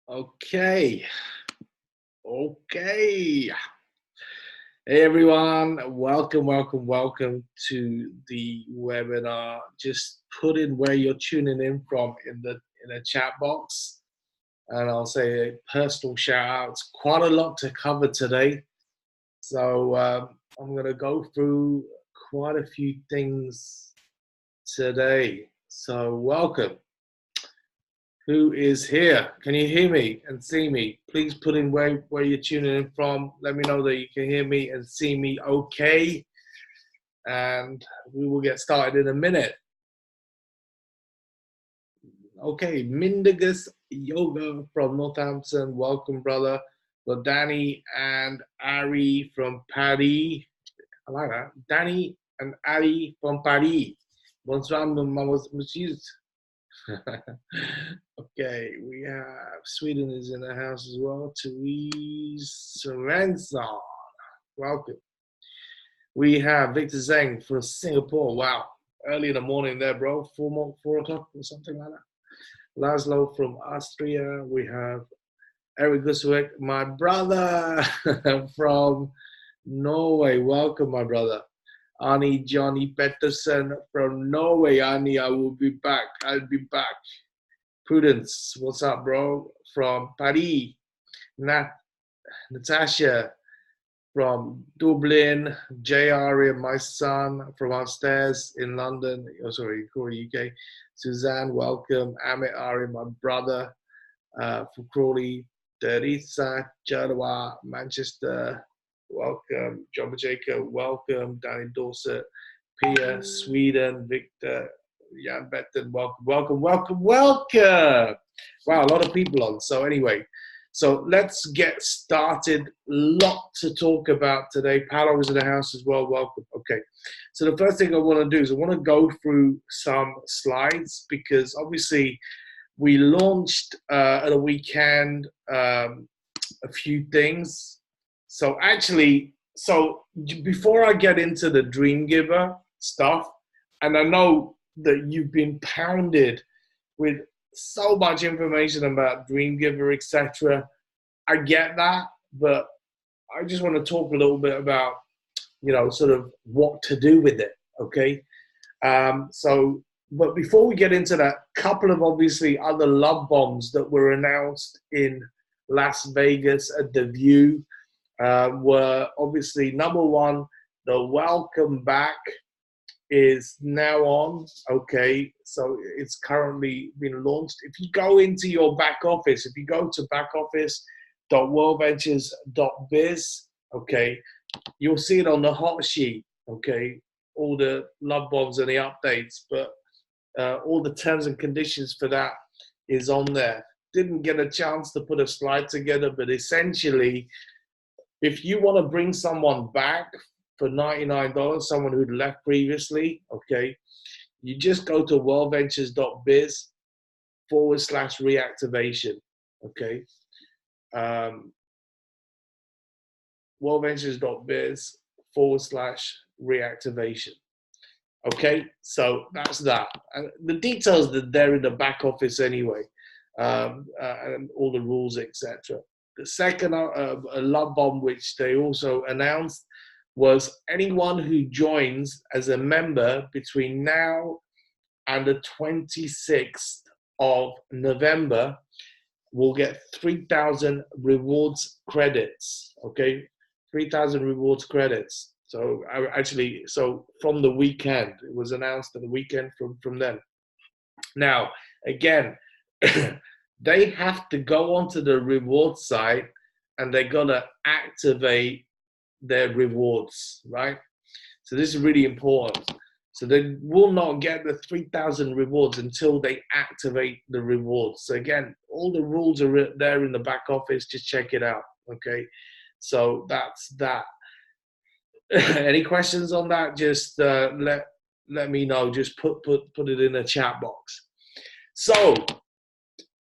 Okay. Okay. Hey everyone, welcome to the webinar. Just put in where you're tuning in from in the chat box, and I'll say personal shout outs. Quite a lot to cover today, so I'm gonna go through quite a few things today. So welcome. Who is here? Can you hear me and see me? Please put in where you're tuning in from. Let me know that you can hear me and see me okay. And we will get started in a minute. Okay, Mindigus Yoga from Northampton. Welcome, brother. Got Danny and Ari from Paris. I like that. Danny and Ari from Paris. Bonsoir, monsieur. Okay, we have Sweden is in the house as well. Therese Svensson, welcome. We have Victor Zeng from Singapore. Wow, early in the morning there, bro. 4 o'clock or something like that. Laszlo from Austria. We have Eric Guswick, my brother from Norway. Welcome, my brother. Arnie Johnny Peterson from Norway. Arnie, I will be back. I'll be back. Prudence, what's up, bro? From Paris. Natasha from Dublin. JR and my son from upstairs in London. Oh, sorry, Crawley, UK. Suzanne, welcome. Amit Ari, my brother from Crawley. Teresa, Jadwa, Manchester. Welcome. John Jacob, welcome. Danny Dorset. Pia, Sweden. Victor, Jan Betten, welcome. Wow, a lot of people on. So anyway, so let's get started. Lot to talk about today. Paolo is in the house as well. Welcome. Okay. So the first thing I want to do is I want to go through some slides because obviously we launched at a weekend a few things. So before I get into the Dream Giver stuff, and I know that you've been pounded with so much information about Dreamgiver, etc. I get that, but I just want to talk a little bit about, sort of what to do with it, okay? But before we get into that, couple of obviously other love bombs that were announced in Las Vegas at the View were obviously number one, the Welcome Back is now on. Okay, so it's currently been launched. If you go into your back office, if you go to backoffice.worldventures.biz, okay, you'll see it on the hot sheet, okay, all the love bombs and the updates, but all the terms and conditions for that is on there. Didn't get a chance to put a slide together, but essentially, if you want to bring someone back for $99, someone who'd left previously, okay, you just go to worldventures.biz/reactivation, okay? Worldventures.biz/reactivation. Okay, so that's that. And the details are there in the back office anyway, and all the rules, etc. The second love bomb, which they also announced, was anyone who joins as a member between now and the 26th of November will get 3,000 rewards credits, okay? 3,000 rewards credits. So from the weekend, it was announced at the weekend from them. Now, again, they have to go onto the reward site and they're gonna activate their rewards, right? So this is really important. So they will not get the 3,000 rewards until they activate the rewards. So again, all the rules are there in the back office. Just check it out, okay? So that's that. Any questions on that? Just let me know. Just put it in the chat box. So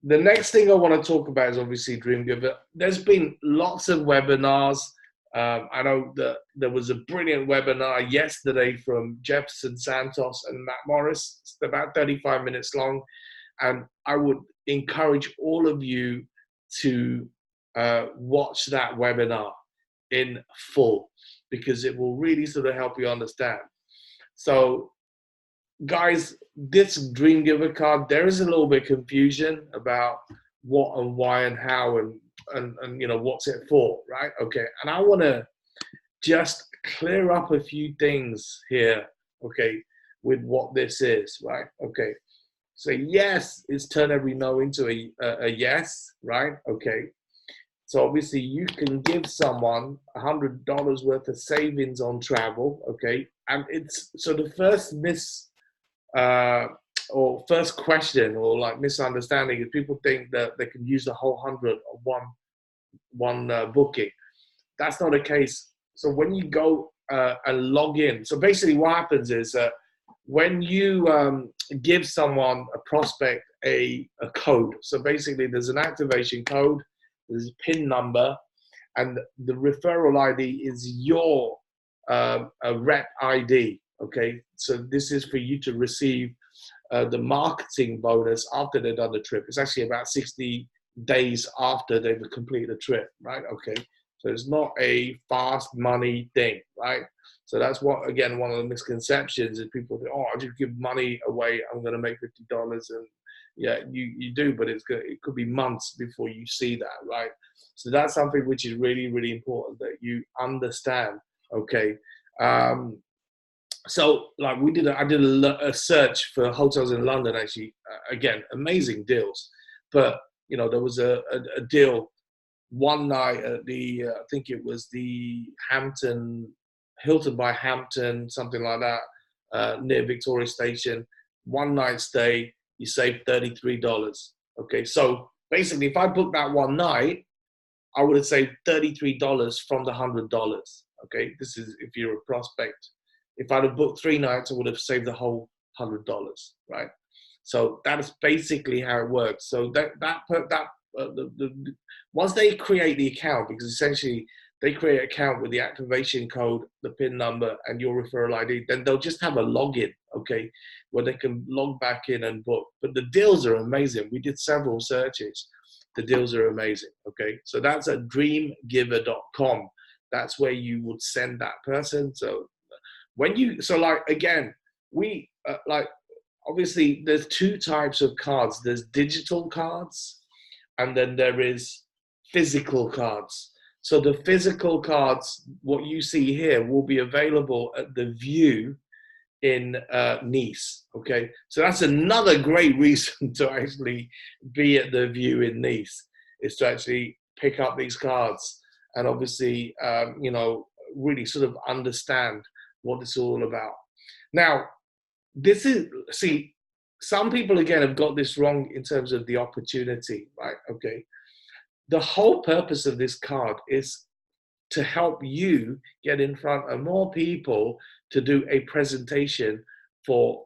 the next thing I want to talk about is obviously Dreamgiver. There's been lots of webinars. I know that there was a brilliant webinar yesterday from Jefferson Santos and Matt Morris. It's about 35 minutes long. And I would encourage all of you to watch that webinar in full, because it will really sort of help you understand. So guys, this Dream Giver card, there is a little bit of confusion about what and why and how and you know, what's it for, right? Okay, and I want to just clear up a few things here, okay, with what this is, right? Okay, so yes, it's turn every no into a yes, right? Okay, so obviously you can give someone $100 worth of savings on travel, okay, and it's so the first or first question or like misunderstanding is people think that they can use the whole 100 on one booking. That's not the case. So when you go and log in, so basically what happens is when you give someone, a prospect, a code. So basically there's an activation code, there's a PIN number, and the referral ID is your a rep ID. Okay, so this is for you to receive the marketing bonus after they've done the trip. It's actually about 60 days after they've completed the trip, right? Okay, so it's not a fast money thing, right? So that's what, again, one of the misconceptions is people think, oh, I just give money away, I'm going to make $50, and yeah, you do, but it could be months before you see that, right? So that's something which is really, really important that you understand. Okay. So like I did a search for hotels in London, actually, again, amazing deals, but you know, there was a deal one night at the I think it was the Hilton by Hampton, something like that, near Victoria Station. One night stay, you save $33. Okay, so basically if I booked that one night, I would have saved $33 from the $100. Okay, this is if you're a prospect. If I'd have booked 3 nights, I would have saved the whole $100, right? So that is basically how it works. So once they create the account, because essentially they create an account with the activation code, the PIN number, and your referral ID, then they'll just have a login, okay, where they can log back in and book. But the deals are amazing. We did several searches. The deals are amazing, okay? So that's at dreamgiver.com. That's where you would send that person. So like, again, we like, obviously there's 2 types of cards. There's digital cards, and then there is physical cards. So the physical cards, what you see here, will be available at the View in Nice. Okay, so that's another great reason to actually be at the View in Nice, is to actually pick up these cards and obviously you know, really sort of understand what it's all about. Now, this is, see, some people again have got this wrong in terms of the opportunity, right? Okay, the whole purpose of this card is to help you get in front of more people to do a presentation for,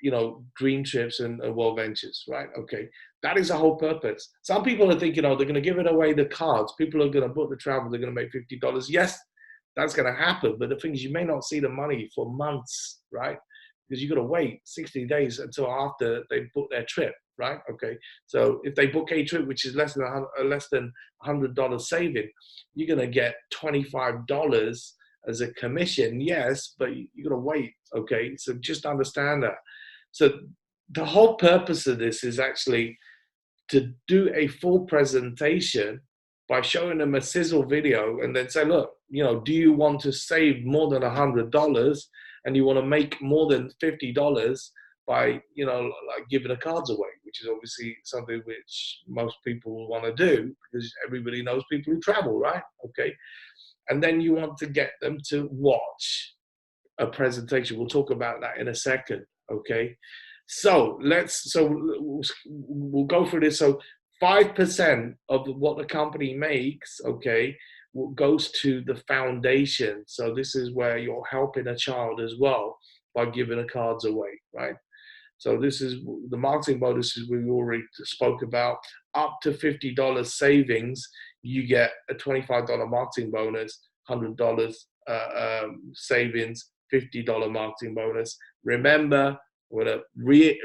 you know, Dream Trips and World Ventures, right? Okay, that is the whole purpose. Some people are thinking, oh, they're going to give it away the cards. People are going to book the travel. They're going to make $50. Yes, that's going to happen. But the thing is, you may not see the money for months, right? Because you've got to wait 60 days until after they book their trip, right? Okay, so if they book a trip which is less than $100 saving, you're going to get $25 as a commission. Yes, but you got to wait. Okay, so just understand that. So the whole purpose of this is actually to do a full presentation by showing them a sizzle video and then say, look, you know, do you want to save more than $100 and you want to make more than $50 by, you know, like giving the cards away, which is obviously something which most people will want to do because everybody knows people who travel, right? Okay. And then you want to get them to watch a presentation. We'll talk about that in a second. Okay. So we'll go through this. So 5% of what the company makes, okay, goes to the foundation. So this is where you're helping a child as well by giving the cards away, right? So this is the marketing bonuses we already spoke about. Up to $50 savings, you get a $25 marketing bonus, $100 savings, $50 marketing bonus. Remember, I'm going to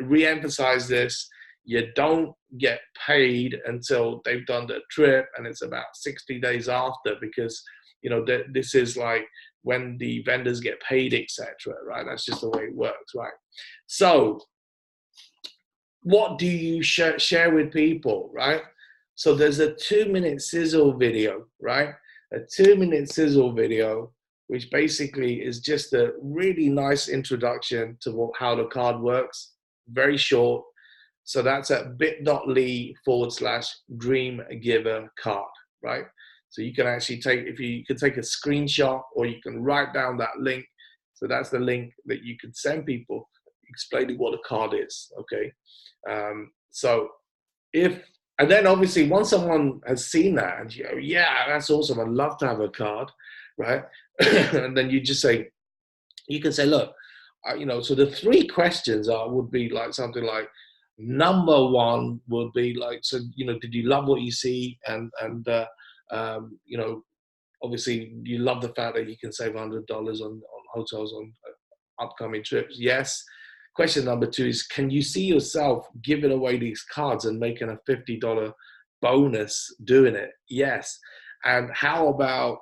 re-emphasize this. you don't get paid until they've done the trip, and it's about 60 days after, because this is like when the vendors get paid, etc. Right? That's just the way it works, right? So what do you share with people, right? So there's a 2-minute sizzle video, right? A 2-minute sizzle video, which basically is just a really nice introduction to how the card works. Very short. So that's at bit.ly/dreamgiver card, right? So you can actually you can take a screenshot, or you can write down that link. So that's the link that you can send people explaining what a card is, okay? And then obviously once someone has seen that, and you go, yeah, that's awesome, I'd love to have a card, right? And then you can say, look, so the 3 questions would be like something like, number 1 would be like, so, did you love what you see? And obviously you love the fact that you can save $100 on hotels on upcoming trips. Yes. Question number 2 is, can you see yourself giving away these cards and making a $50 bonus doing it? Yes. And how about,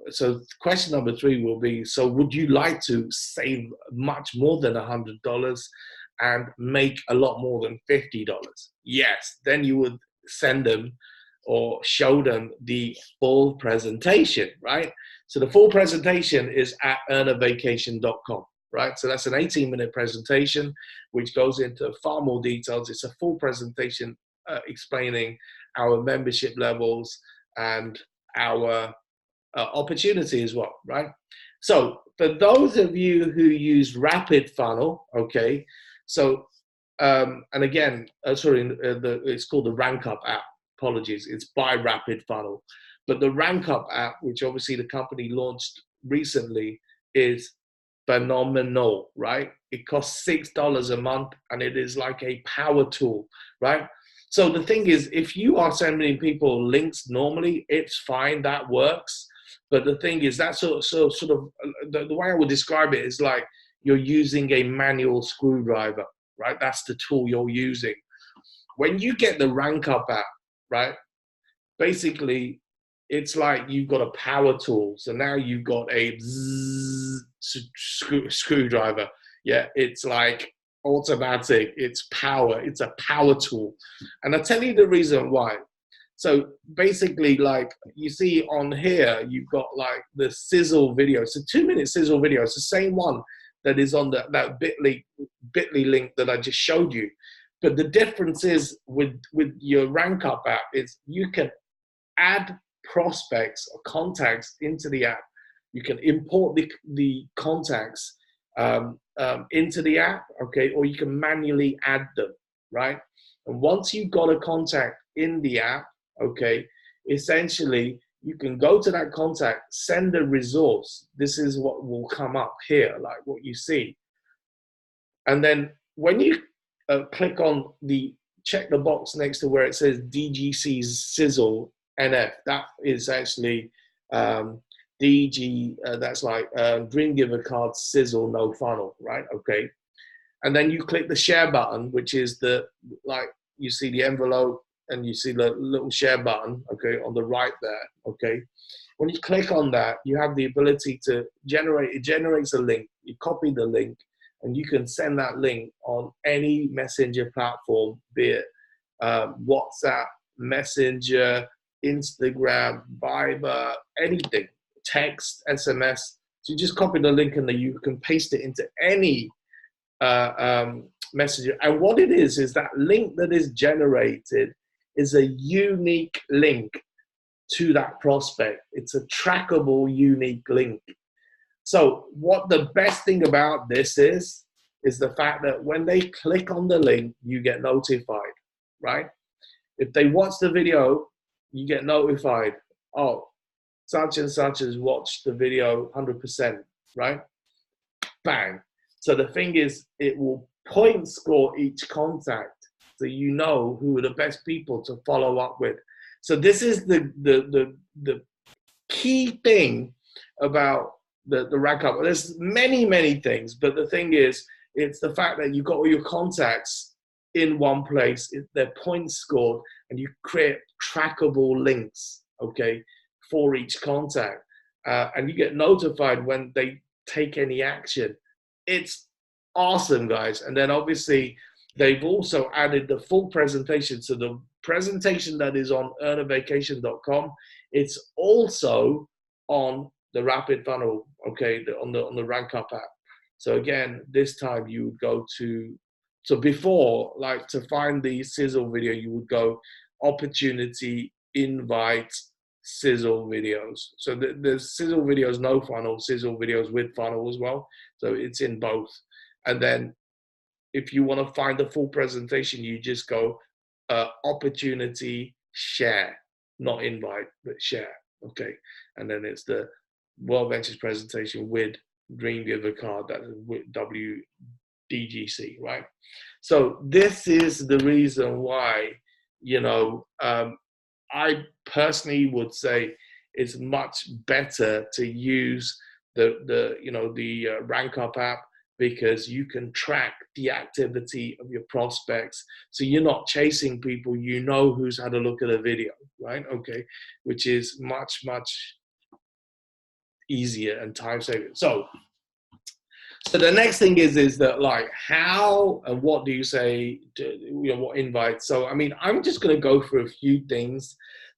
so question number 3 will be, so would you like to save much more than $100 and make a lot more than $50? Yes. Then you would send them or show them the full presentation, right? So the full presentation is at earnervacation.com. Right, so that's an 18-minute presentation which goes into far more details. It's a full presentation explaining our membership levels and our opportunity as well, right? So for those of you who use Rapid Funnel, okay, so and again, it's called the Rank Up app. Apologies, it's by Rapid Funnel, but the Rank Up app, which obviously the company launched recently, is phenomenal, right? It costs $6 a month, and it is like a power tool, right? So the thing is, if you are sending people links normally, it's fine, that works. But the thing is, that's sort of the way I would describe it is like you're using a manual screwdriver, right? That's the tool you're using. When you get the Rank Up app, right? Basically, it's like you've got a power tool. So now you've got a screwdriver. Yeah, it's like automatic, it's power, it's a power tool. And I'll tell you the reason why. So basically, like you see on here, you've got like the sizzle video. It's a 2-minute sizzle video. It's the same one that is on that bit.ly link that I just showed you. But the difference is with your Rank Up app is you can add prospects or contacts into the app. You can import the contacts into the app, okay, or you can manually add them, right? And once you've got a contact in the app, okay, essentially you can go to that contact, send a resource. This is what will come up here, like what you see. And then when you click on check the box next to where it says DGC Sizzle NF, that is actually DG, that's like Dreamgiver Card Sizzle No Funnel, right? Okay. And then you click the share button, which is you see the envelope and you see the little share button, okay, on the right there, okay. When you click on that, you have the ability to it generates a link. You copy the link and you can send that link on any messenger platform, be it WhatsApp, Messenger, Instagram, Viber, anything, text, SMS. So you just copy the link and then you can paste it into any messenger. And what it is that link that is generated is a unique link to that prospect. It's a trackable, unique link. So what the best thing about this is the fact that when they click on the link, you get notified, right? If they watch the video, you get notified. Oh, such and such has watched the video 100%, right? Bang. So the thing is, it will point score each contact so you know who are the best people to follow up with. So this is the key thing about the Rank Up. There's many things, but the thing is, it's the fact that you've got all your contacts in one place, their points scored, and you create trackable links, okay, for each contact. And you get notified when they take any action. It's awesome, guys. And then obviously, they've also added the full presentation. So the presentation that is on earnervacation.com, it's also on the Rapid Funnel, okay, on the Rank Up app. So again, this time you would go to, so before, like to find the sizzle video, you would go opportunity, invite, sizzle videos. So there's sizzle videos, no funnel, sizzle videos with funnel as well. So it's in both. And then if you want to find the full presentation, you just go opportunity, share, not invite, but share. Okay. And then it's the World Ventures presentation with Dream Giver card, that's with WDGC, right? So this is the reason why, you know, I personally would say it's much better to use the Rank Up app, because you can track the activity of your prospects. So you're not chasing people, you know who's had a look at a video, right? Okay, which is much, much easier and time saving. So the next thing is that, like, how and what do you say to, what invites? So I mean, I'm just going to go through a few things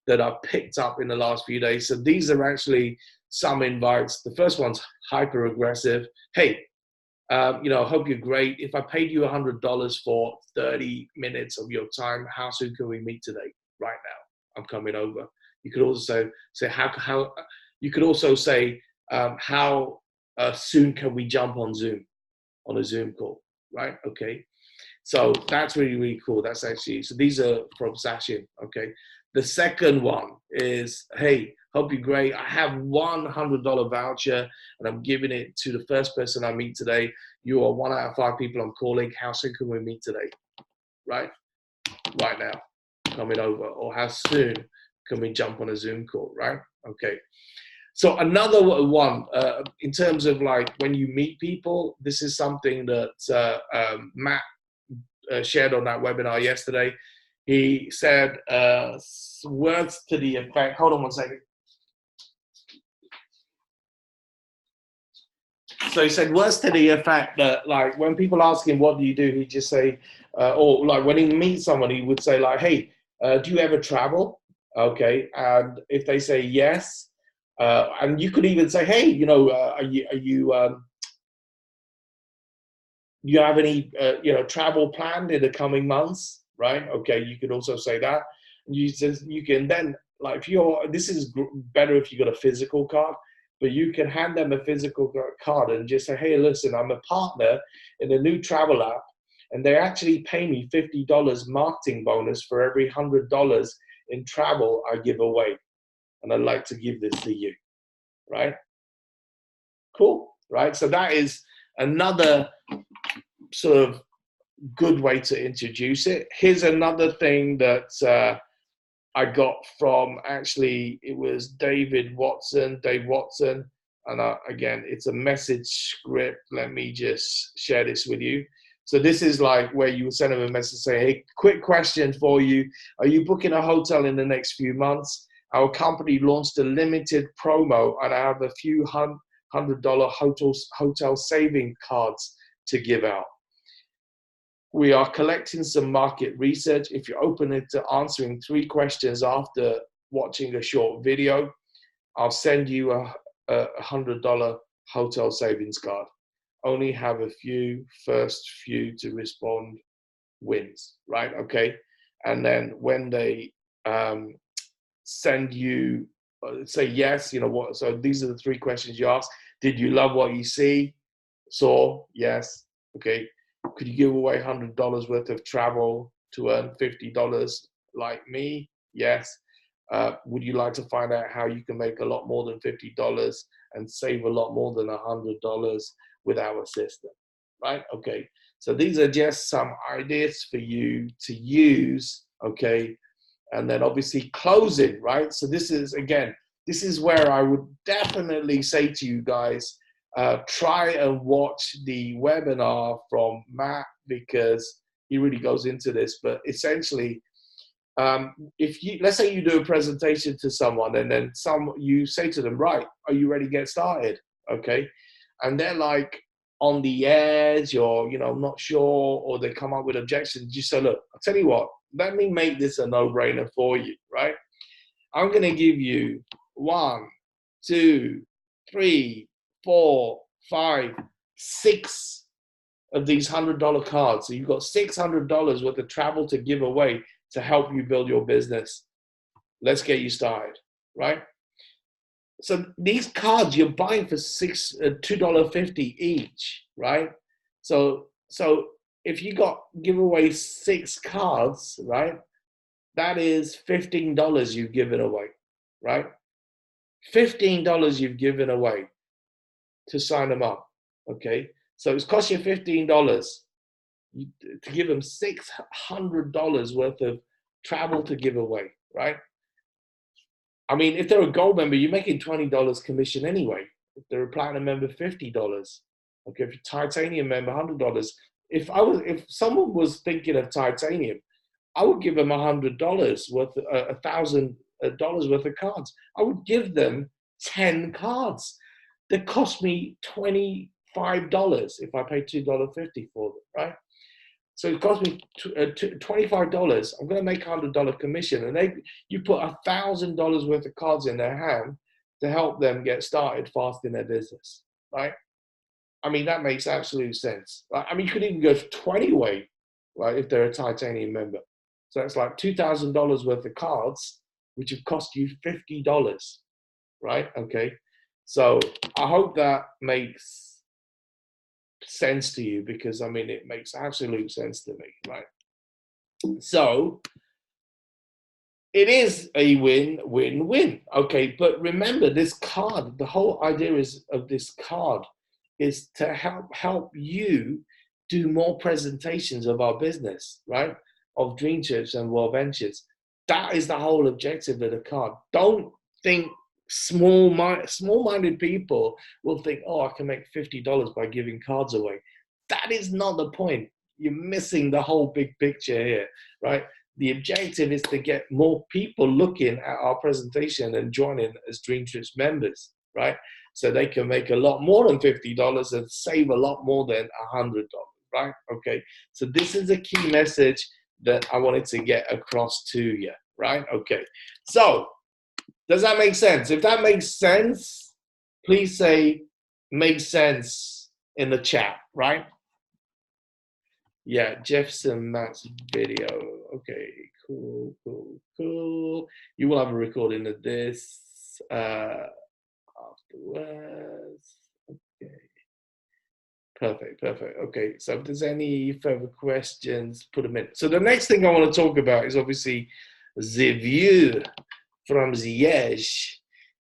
that I've picked up in the last few days. So these are actually some invites. The first one's hyper aggressive. Hey, hope you're great. If I paid you $100 for 30 minutes of your time, how soon can we meet today? Right now, I'm coming over. You could also say how. You could also say how soon can we jump on Zoom, on a Zoom call, right? Okay, so that's really, really cool. That's actually, so these are from Sachin. Okay, the second one is, hey, hope you're great. I have $100 voucher and I'm giving it to the first person I meet today. You are 1 out of 5 people I'm calling. How soon can we meet today? Right now, coming over. Or how soon can we jump on a Zoom call, right? Okay. So another one, in terms of like when you meet people, this is something that Matt shared on that webinar yesterday. He said words to the effect, hold on one second. So he said words to the effect that, like, when people ask him, what do you do? He just say, or like when he meets someone, he would say like, hey, do you ever travel? Okay. And if they say yes, and you could even say, hey, are you have any, travel planned in the coming months, right? Okay, you could also say that. You can then, like, this is better if you got a physical card, but you can hand them a physical card and just say, hey, listen, I'm a partner in a new travel app, and they actually pay me $50 marketing bonus for every $100 in travel I give away. And I'd like to give this to you, right? Cool, right? So that is another sort of good way to introduce it. Here's another thing that I got from, actually, it was Dave Watson, and again, it's a message script. Let me just share this with you. So this is like where you would send them a message saying, hey, quick question for you. Are you booking a hotel in the next few months? Our company launched a limited promo, and I have a few $100 hotel saving cards to give out. We are collecting some market research. If you're open to answering 3 questions after watching a short video, I'll send you a $100 hotel savings card. Only have a few, first few to respond wins, right? Okay. And then when they send you, say yes, what, so these are the 3 questions you ask. Did you love what you saw? Yes. Okay. Could you give away $100 worth of travel to earn $50 like me? Yes. Would you like to find out how you can make a lot more than $50 and save a lot more than $100 with our system, right? Okay. So these are just some ideas for you to use, okay? And then obviously closing, right? So this is, again, this is where I would definitely say to you guys, try and watch the webinar from Matt, because he really goes into this. But essentially, if you, let's say you do a presentation to someone and then you say to them, right, are you ready to get started? Okay. And they're like on the edge or, not sure, or they come up with objections. You say, look, I'll tell you what, let me make this a no-brainer for you, right? I'm going to give you 1, 2, 3, 4, 5, 6 of these $100 cards. So you've got $600 worth of travel to give away to help you build your business. Let's get you started, right? So these cards you're buying for $2.50 each, right? So if you give away 6 cards, right? That is $15 you've given away, right? $15 you've given away to sign them up, okay? So it's cost you $15 to give them $600 worth of travel to give away, right? I mean, if they're a gold member, you're making $20 commission anyway. If they're a platinum member, $50. Okay, if you're a titanium member, $100. If someone was thinking of titanium, I would give them $100 worth, $1,000 worth of cards. I would give them 10 cards that cost me $25 if I pay $2.50 for them, right? So it cost me $25. I'm going to make $100 commission, and you put $1,000 worth of cards in their hand to help them get started fast in their business, right? I mean, that makes absolute sense. I mean, you could even go 20 way, right? If they're a titanium member, so it's like $2,000 worth of cards, which have cost you $50, right? Okay, so I hope that makes sense to you, because I mean, it makes absolute sense to me, right? So it is a win-win-win. Okay, but remember, this card, the whole idea of this card is to help you do more presentations of our business, right? Of Dream Trips and World Ventures. That is the whole objective of the card. Don't think small-minded people will think, oh, I can make $50 by giving cards away. That is not the point. You're missing the whole big picture here, right? The objective is to get more people looking at our presentation and joining as Dream Trips members, right? So they can make a lot more than $50 and save a lot more than $100, right? Okay, so this is a key message that I wanted to get across to you, right? Okay, so does that make sense? If that makes sense, please say makes sense in the chat, right? Yeah, Jefferson Matt's video. Okay, cool. You will have a recording of this afterwards. Okay. Perfect. Okay, so if there's any further questions, put them in. So the next thing I want to talk about is obviously the view from Liège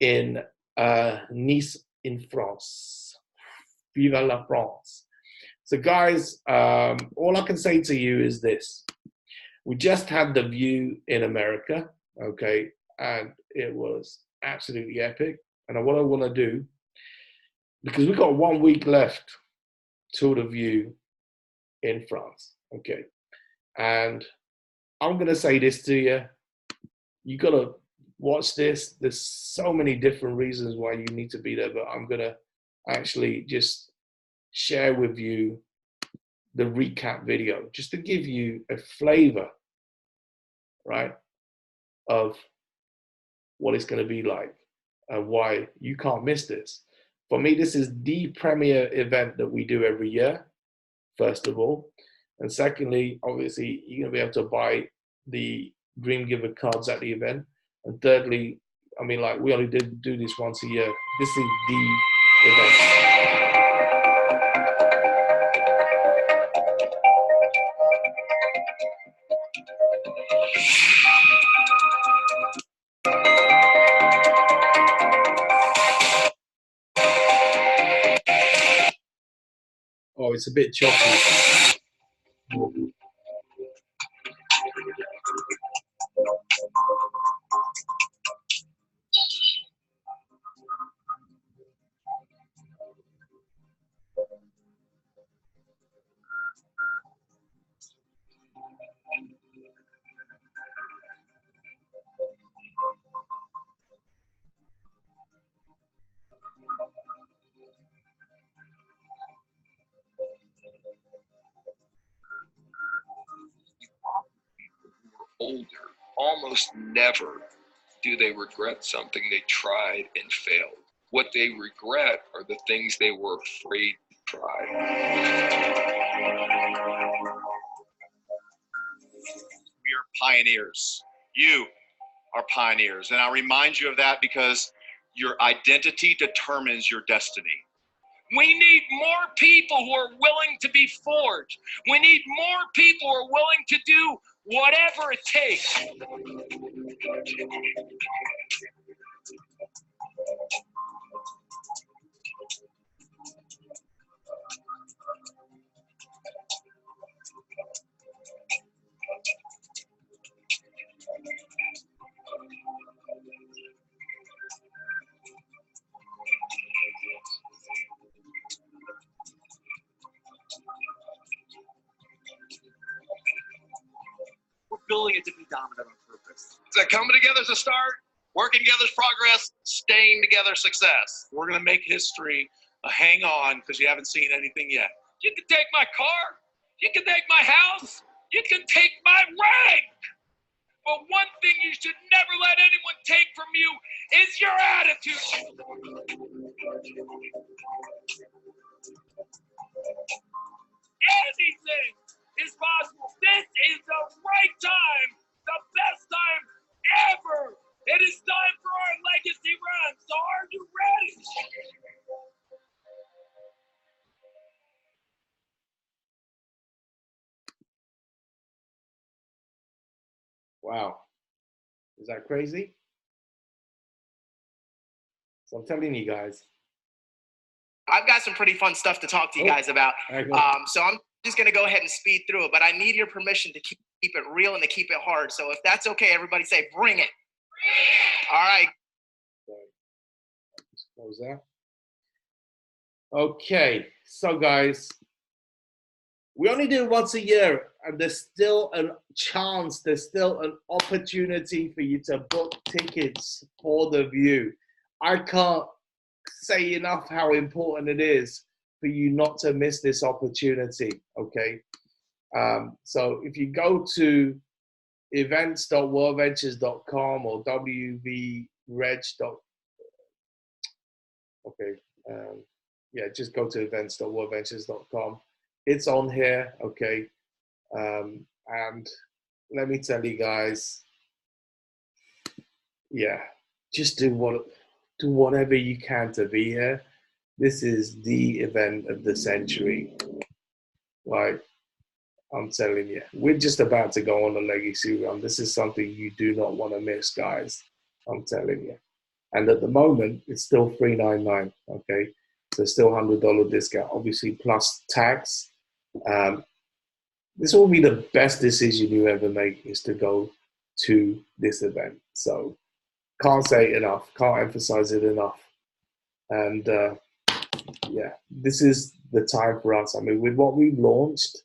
in Nice in France. Viva la France. So guys, all I can say to you is this. We just had the view in America, okay? And it was absolutely epic. And what I want to do, because we've got 1 week left till the view in France, okay? And I'm going to say this to you. You got to watch this. There's so many different reasons why you need to be there, but I'm going to actually just share with you the recap video, just to give you a flavor, right, of what it's going to be like and why you can't miss this. For me, this is the premier event that we do every year, first of all. And secondly, obviously, you're going to be able to buy the Dream Giver cards at the event. And thirdly, I mean, like, we only do this once a year. This is the event. Oh, it's a bit choppy. almost never do they regret something they tried and failed. What they regret are the things they were afraid to try. We are pioneers. You are pioneers. And I'll remind you of that because your identity determines your destiny. We need more people who are willing to be forged. We need more people who are willing to do whatever it takes. We're building it to be dominant on purpose. So coming together is a start. Working together is progress. Staying together is success. We're going to make history. Hang on, because you haven't seen anything yet. You can take my car. You can take my house. You can take my rank. But one thing you should never let anyone take from you is your attitude. Anything is possible. This is the right time, the best time ever. It is time for our legacy run. So are you ready? Wow. Is that crazy? So I'm telling you guys. I've got some pretty fun stuff to talk to you guys about. So I'm just going to go ahead and speed through it, but I need your permission to keep it real and to keep it hard. So if that's okay, everybody say, bring it. All right. Just close that. Okay. So guys, we only do it once a year, and there's still a chance, there's still an opportunity for you to book tickets for the View. I can't say enough how important it is for you not to miss this opportunity, okay? So if you go to events.worldventures.com or wvreg. Okay, yeah, just go to events.worldventures.com. It's on here, okay? And let me tell you guys, yeah, just do whatever you can to be here. This is the event of the century. Like, I'm telling you, we're just about to go on a legacy run. This is something you do not want to miss, guys. I'm telling you. And at the moment, it's still $399, okay? So still $100 discount, obviously plus tax. This will be the best decision you ever make, is to go to this event. So can't say it enough, can't emphasize it enough. And yeah, this is the time for us. I mean, with what we've launched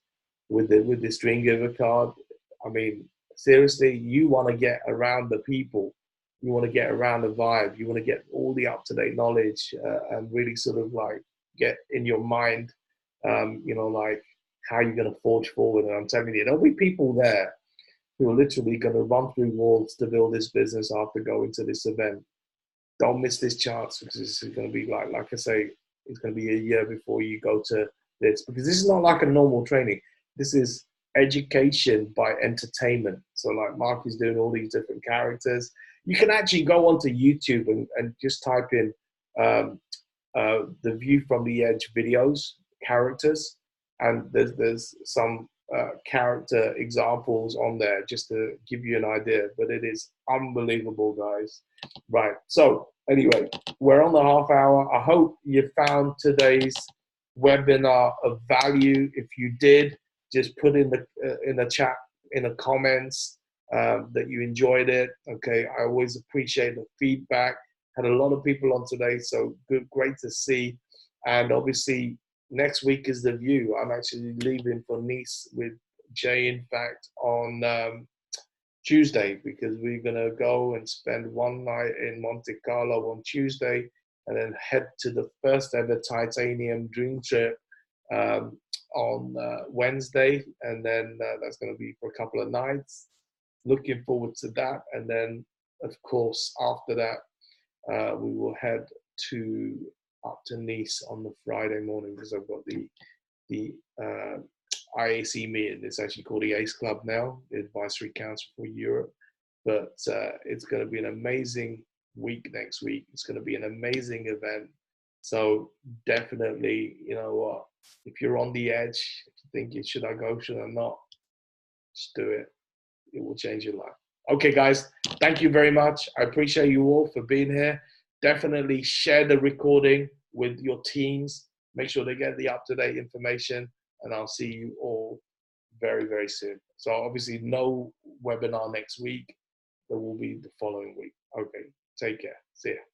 with this Dream Giver card, I mean, seriously, you want to get around the people, you want to get around the vibe, you want to get all the up-to-date knowledge and really sort of like get in your mind, you know, like how you're going to forge forward. And I'm telling you, there'll be people there who are literally going to run through walls to build this business after going to this event. Don't miss this chance, because this is going to be like I say, it's going to be a year before you go to this, because this is not like a normal training. This is education by entertainment. So like Mark is doing all these different characters. You can actually go onto YouTube and just type in the View from the Edge videos, characters, and there's some character examples on there just to give you an idea, but it is unbelievable, guys. Right, so anyway, we're on the half hour. I hope you found today's webinar of value. If you did, just put in the chat, in the comments, that you enjoyed it. Okay, I always appreciate the feedback. Had a lot of people on today, so good, great to see. And obviously next week is the View. I'm actually leaving for Nice with Jay, in fact, on Tuesday, because we're gonna go and spend one night in Monte Carlo on Tuesday, and then head to the first ever Titanium Dream Trip on Wednesday, and then that's going to be for a couple of nights. looking forward to that. And then, of course, after that, we will head up to Nice on the Friday morning, because I've got the IAC meeting. It's actually called the ACE Club now, the Advisory Council for Europe. But it's going to be an amazing week next week. It's going to be an amazing event. So definitely, you know what, if you're on the edge, if you think, should I go, should I not, just do it. It will change your life. Okay, guys, thank you very much. I appreciate you all for being here. Definitely share the recording with your teams. Make sure they get the up-to-date information, and I'll see you all very, very soon. So obviously no webinar next week. There will be the following week. Okay, take care. See ya.